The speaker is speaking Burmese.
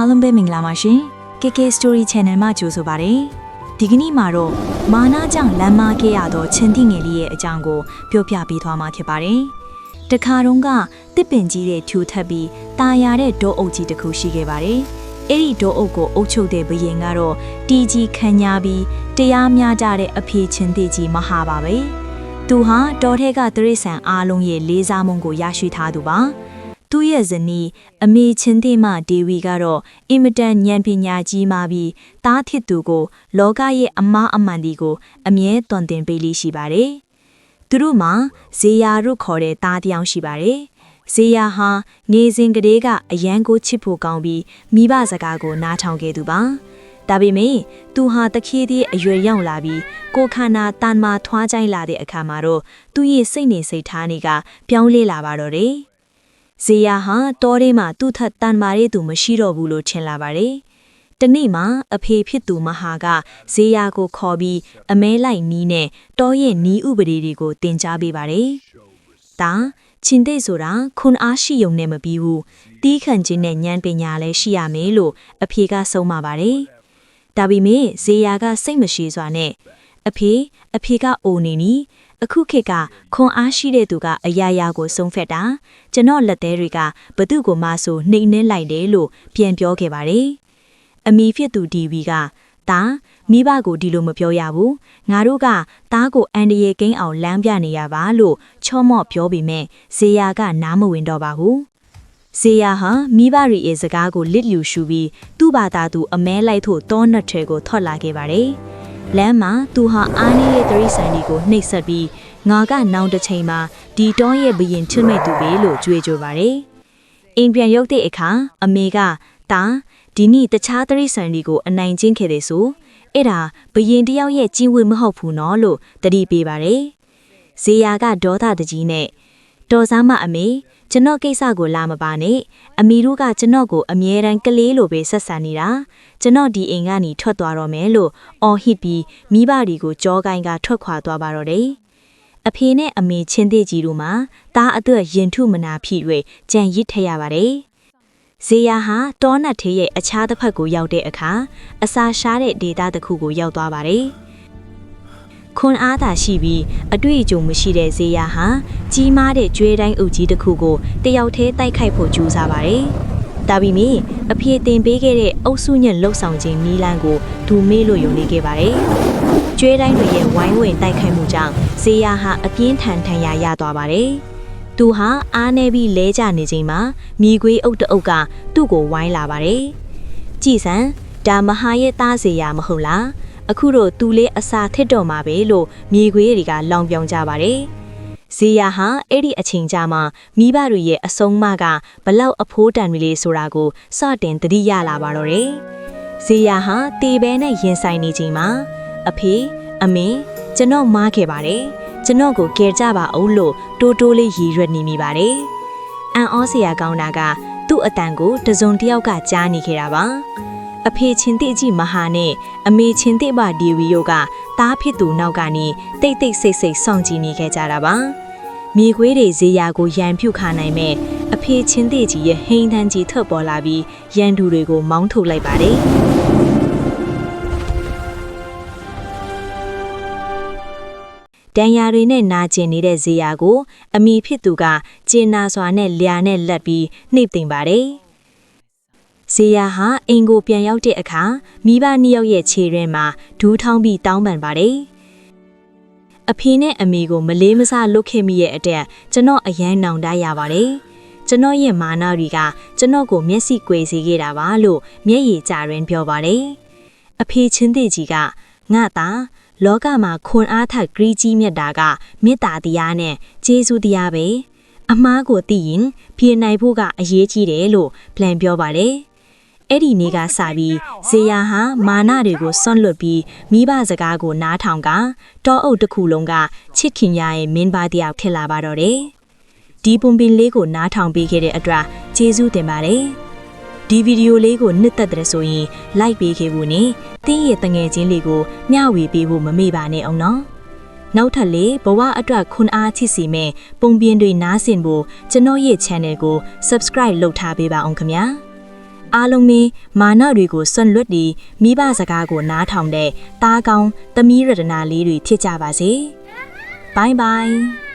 အားလုံးပဲမင်္ဂလာပါရှင် KK Story Channel မှာကြိုဆိုပါရစေဒီကနေ့မှာတော့မာနာကြောင့်လမ်းမခဲ့ရသောချင်းတိငယ်လေးရဲ့အကြောင်းကိုပြောပြပေးသွားမှာဖြစ်ပါတယ်တခါတုန်းကတစ်ပင်ကြီးတဲ့ထူထပ်ပြီးတာယာတဲ့ဒေါအုပ်ကြီးတစ်ခုရှိခဲ့ပါတယ်အဲ့ဒီဒေါအုပ်ကိုအုပ်ချုပ်တဲ့ဘုရင်ကတော့တီကြီးခံညာပြီးတရားမျှကြတဲ့အဖေချင်းတိကြီးမဟာပါပဲသူဟာတောထဲကတရိษံအားလုံးရဲ့လေးစားမှုကိုရရှိထားသူပါသူရဲ့ဇနီးအမေချင်းတိမဒေဝီကတော့အင်မတန်ဉာဏ်ပညာကြီးမှပြီးတားထစ်သူကိုလောကရဲ့အမားအမှန်ဒီကိုအမြဲတွင်တင်ပေးလိရှိပါတယ်သူတို့မှာဇေယာတို့ခေါ်တဲ့တားတစ်ယောက်ရှိပါတယ်ဇေယာဟာငေစဉ်ကလေးကအရန်ကိုချစ်ဖို့ကောင်းပြီးမိဘစကားကိုနားထောင်ခဲ့သူပါဒါပေမဲ့သူဟာတခေးသေးအရွယ်ရောက်လာပြီးကိုခန္ဓာတန်မာထွားကြိုင်လာတဲ့အခါမှာတော့သူ့ရဲ့စိတ်နေစိတ်ထားတွေကပြောင်းလဲလာပါတော့တယ်ဇေယာဟာတောထဲမှာသူ့ထက်တန်မာတဲ့သူမရှိတော့ဘူးလို့ထင်လာပါတယ်။တနေ့မှာအဖေဖြစ်သူမဟာကဇေယာကိုခေါ်ပြီးအမဲလိုက်နီးနဲ့တောရဲ့နီးဥပဒေတွေကိုတင် जा ပေးပါတယ်။ဒါချင်းတဲ့ဆိုတာခွန်အားရှိုံနဲ့မပြီးဘူး။တီးခန့်ခြင်းနဲ့ဉာဏ်ပညာလည်းရှိရမယ်လို့အဖေကဆုံးမပါတယ်။ဒါပေမဲ့ဇေယာကစိတ်မရှိစွာနဲ့အဖေကအိုနေနီးအခုခေတ်ကခွန်အားရှိတဲ့သူကအရာရာကိုဆုံးဖြတ်တာကျွန်တော်လက်သေးတွေကဘသူ့ကိုမှဆိုနှိမ်နှင်းလိုက်တယ်လို့ပြန်ပြောခဲ့ပါတယ်။အမီဖြစ်သူဒီဗီကဒါမိဘကိုဒီလိုမပြောရဘူး။ငါတို့ကသားကိုအန်ဒီယေကိန်းအောင်လမ်းပြနေရပါလို့ချော့မော့ပြောပြီးမဲ့ဇေယာကနားမဝင်တော့ပါဘူး။ဇေယာဟာမိဘတွေရဲ့စကားကိုလစ်လျူရှုပြီးသူ့ဘာသာသူအမဲလိုက်ထို့တောနတ်ထဲကိုထွက်လာခဲ့ပါတယ်။လမ်းမှာသူဟာအားနေတဲ့တရိษံဒီကိုနှိပ်စက်ပြီးငါကနောင်တစ်ချိန်မှာဒီတောရဲ့ဘရင်ချွတ်မိတ်သူပဲလို့ကြွေးကြော်ပါတယ်။အိမ်ပြန်ရောက်တဲ့အခါအမေကတာဒီနေ့တခြားတရိษံဒီကိုအနိုင်ကျင့်ခဲ့တယ်ဆိုအဲ့ဒါဘရင်တယောက်ရဲ့ကြီးဝေမဟုတ်ဘူးနော်လို့တတိပေးပါတယ်။ဇေယာကဒေါသတကြီးနဲ့တော်စားမအမေကျွန်တော်ကိစ္စကိုလာမပါနဲ့အမီတို့ကကျွန်တော်ကိုအမြဲတမ်းကလေးလိုပဲဆက်ဆံနေတာကျွန်တော်ဒီအိမ်ကနေထွက်သွားတော့မယ်လို့အော်ဟစ်ပြီးမိဘတွေကိုကြောကိုင်းကထွက်ခွာသွားပါတော့တယ်အဖေနဲ့အမေချင်းသေးကြီးတို့မှာတားအတွက်ရင်ထုမနာဖြစ်၍ကြံရစ်ထရပါတယ်ဇေယာဟာတောနတ်ထေးရဲ့အခြားတစ်ဖက်ကိုရောက်တဲ့အခါအစာရှားတဲ့ဒေတာတစ်ခုကိုရောက်သွားပါတယ်ခွန်အားသာရှိပြီးအတွေ့အကြုံမရှိတဲ့ဇေယာဟာကြီးမားတဲ့ကျွဲတိုင်းအုပ်ကြီးတစ်ခုကိုတယောက်တည်းတိုက်ခိုက်ဖို့ကြိုးစားပါတယ်။ဒါပေမဲ့အဖေတင်ပေးခဲ့တဲ့အုပ်စုညက်လှုပ်ဆောင်ခြင်းနီးလန်းကိုဒူမေးလို့ယုံနေခဲ့ပါတယ်။ကျွဲတိုင်းတွေရဲ့ဝိုင်းဝန်းတိုက်ခိုက်မှုကြောင့်ဇေယာဟာအပြင်းထန်ထန်ရသွားပါတယ်။သူဟာအားနေပြီးလဲကျနေချိန်မှာမိခွေးအုပ်တအုပ်ကသူ့ကိုဝိုင်းလာပါတယ်။ကြည်စံဒါမဟာရဲ့သားဇေယာမဟုတ်လား။အခုတော့သူလေးအစာထစ်တော်မှာပဲလို့မြေခွေးတွေကလောင်ပြောင်ကြပါတယ်။ဇေယာဟာအဲ့ဒီအချိန်ကြာမှမိဘတွေရဲ့အဆုံးအမကဘလောက်အဖိုးတန်တွေလေဆိုတာကိုစတင်သတိရလာပါတော့တယ်။ဇေယာဟာတေဘဲနဲ့ရင်ဆိုင်နေချိန်မှာအဖေအမေကျွန်တော်မားခဲ့ပါတယ်။ကျွန်တော်ကိုကယ်ကြပါအောင်လို့တိုးတိုးလေးရည်ရွက်နေမိပါတယ်။အန်အောစရာကောင်းတာကသူ့အတန်ကိုတစုံတစ်ယောက်ကကြားနေခဲ့တာပါ။အဖေချင်းတိကြီးမဟာနဲ့အမေချင်းတိဘဒီဝီယိုကတားဖြစ်သူနောက်ကနေတိတ်တိတ်ဆိတ်ဆိတ်စောင့်ကြည့်နေခဲ့ကြတာပါမြေခွေးတွေဇေယာကိုရန်ဖြုခါနိုင်မဲ့အဖေချင်းတိကြီးရဲ့ဟိန်းထန်းကြီးထွက်ပေါ်လာပြီးရန်သူတွေကိုမောင်းထုတ်လိုက်ပါတယ်ဒဏ်ရာတွေနဲ့နာကျင်နေတဲ့ဇေယာကိုအမိဖြစ်သူကကျင်နာစွာနဲ့လျာနဲ့လက်ပြီးနှိပ်သိမ့်ပါတယ်ဇေယာဟာအိမ်ကိုပြန်ရောက်တဲ့အခါမိဘနှစ်ယောက်ရဲ့ခြေထဲမှာဒူးထောင်းပြီးတောင်းပန်ပါတယ်။အဖေနဲ့အမေကိုမလေးမစားလွတ်ခဲ့မိရဲ့အတက်ကျွန်တော်အယမ်းနောင်တရပါတယ်။ကျွန်တော်ရဲ့မာနတွေကကျွန်တော်ကိုမျက်စိကွယ်စေခဲ့တာပါလို့မျက်ရည်ကျရင်းပြောပါတယ်။အဖေချင်းသေးကြီးကငါသာလောကမှာခွန်အားထက်ဂရီးကြီးမြတ်တာကမေတ္တာတရားနဲ့ကျေးဇူးတရားပဲ။အမားကိုသိရင်ပြေနိုင်ဖို့ကအရေးကြီးတယ်လို့ပြန်ပြောပါတယ်။အဲ့ဒီနေ့ကစပြီးဇေယာဟာမာနတွေကိုစွန့်လွတ်ပြီးမိဘစကားကိုနားထောင်ကတောအုပ်တစ်ခုလုံးကချစ်ခင်ရရဲ့မင်းသားတယောက်ဖြစ်လာပါတော့တယ်။ဒီပုံပင်လေးကိုနားထောင်ပေးခဲ့တဲ့အတွက်ကျေးဇူးတင်ပါတယ်။ဒီဗီဒီယိုလေးကိုနှစ်သက်တဲ့ဆိုရင် like ပေးခဲ့ဖို့နဲ့တင်းရဲ့တငယ်ချင်းလေးကိုမျှဝေပေးဖို့မမေ့ပါနဲ့အောင်နော်။နောက်ထပ်လေးဘဝအတွက်ခွန်အားချစ်စီမဲ့ပုံပြင်တွေနားဆင်ဖို့ကျွန်တော်ရဲ့ channel ကို subscribe လုပ်ထားပေးပါအောင်ခင်ဗျာ။ အားလုံးပဲမာနတွေကိုစွန့်လွတ်ပြီးမိဘစကားကိုနားထောင်တဲ့တားကောင်းသမီးရတနာလေးတွေဖြစ်ကြပါစေ။ Bye bye